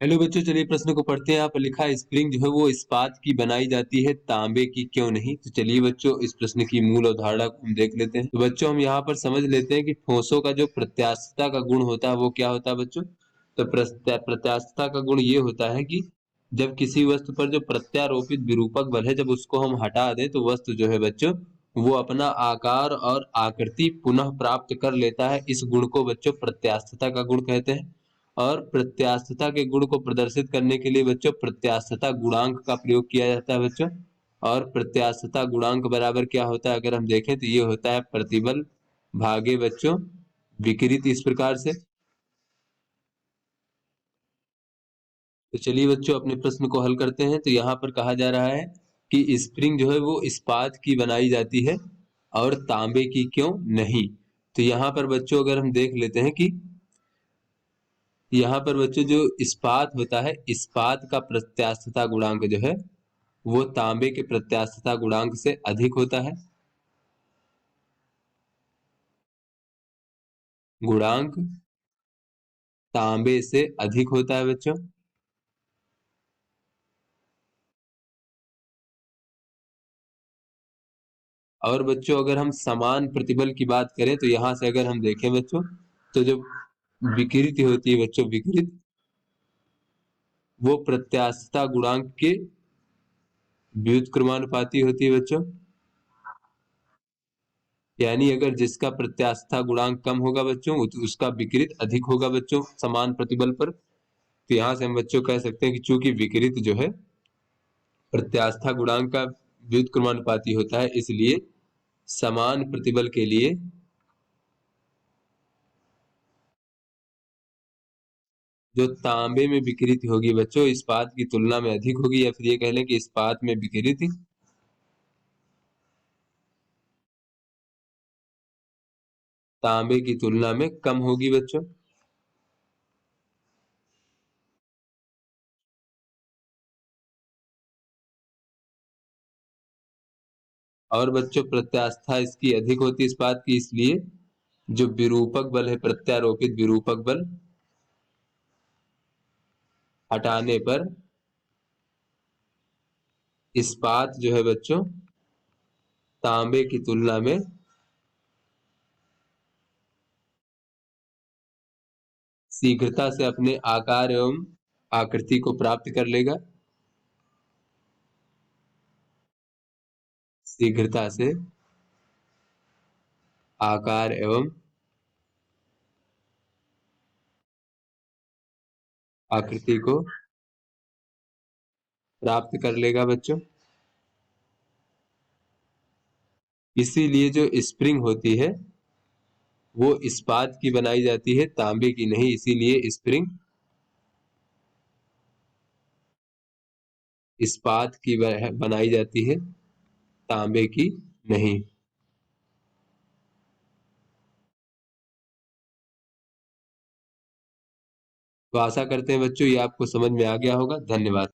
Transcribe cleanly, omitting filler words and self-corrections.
Hello बच्चों, चलिए प्रश्न को पढ़ते हैं। यहाँ पर लिखा है स्प्रिंग जो है वो इस्पात की बनाई जाती है, तांबे की क्यों नहीं। तो चलिए बच्चों इस प्रश्न की मूल अवधारणा को हम देख लेते हैं। तो बच्चों हम यहाँ पर समझ लेते हैं कि ठोसों का जो प्रत्यास्थता का गुण होता है वो क्या होता है बच्चों। तो प्रत्यास्थता का गुण ये होता है कि जब किसी वस्तु पर जो प्रत्यारोपित विरूपक बल है जब उसको हम हटा दें तो वस्तु जो है बच्चों वो अपना आकार और आकृति पुनः प्राप्त कर लेता है। इस गुण को बच्चों प्रत्यास्थता का गुण कहते हैं। और प्रत्यास्थता के गुण को प्रदर्शित करने के लिए बच्चों प्रत्यास्थता गुणांक का प्रयोग किया जाता है बच्चों। और प्रत्यास्थता गुणांक बराबर क्या होता है अगर हम देखें तो ये होता है प्रतिबल भागे बच्चों विकृत। इस प्रकार से तो चलिए बच्चों अपने प्रश्न को हल करते हैं। तो यहाँ पर कहा जा रहा है कि स्प्रिंग जो है वो इस्पात की बनाई जाती है और तांबे की क्यों नहीं। तो यहाँ पर बच्चों अगर हम देख लेते हैं कि यहाँ पर बच्चों जो इस्पात होता है, इस्पात का प्रत्यास्थता गुणांक जो है वो तांबे के प्रत्यास्थता गुणांक से अधिक होता है। गुणांक तांबे से अधिक होता है बच्चों। और बच्चों अगर हम समान प्रतिबल की बात करें तो यहाँ से अगर हम देखें बच्चों तो जो विकृति होती है बच्चों, विकृत वो प्रत्यास्थता गुणांक के व्युत्क्रमानुपाती होती है बच्चों। यानी अगर जिसका प्रत्यास्थता गुणांक कम होगा बच्चों उसका विकृत अधिक होगा बच्चों समान प्रतिबल पर। तो यहाँ से हम बच्चों कह सकते हैं कि चूंकि विकृत जो है प्रत्यास्था गुणांक का व्युत्क्रमानुपाती होता है इसलिए समान प्रतिबल के लिए जो तांबे में विकृति होगी बच्चों इस्पात की तुलना में अधिक होगी, या फिर ये कह लें कि इस्पात में विकृति तांबे की तुलना में कम होगी बच्चों। और बच्चों प्रत्यास्था इसकी अधिक होती है इस्पात की, इसलिए जो विरूपक बल है प्रत्यारोपित विरूपक बल हटाने पर इस्पात जो है बच्चों तांबे की तुलना में शीघ्रता से अपने आकार एवं आकृति को प्राप्त कर लेगा। शीघ्रता से आकार एवं आकृति को प्राप्त कर लेगा बच्चों। इसीलिए जो स्प्रिंग होती है वो इस्पात की बनाई जाती है, तांबे की नहीं। इसीलिए स्प्रिंग इस्पात की बनाई जाती है, तांबे की नहीं। तो आशा करते हैं बच्चों ये आपको समझ में आ गया होगा। धन्यवाद।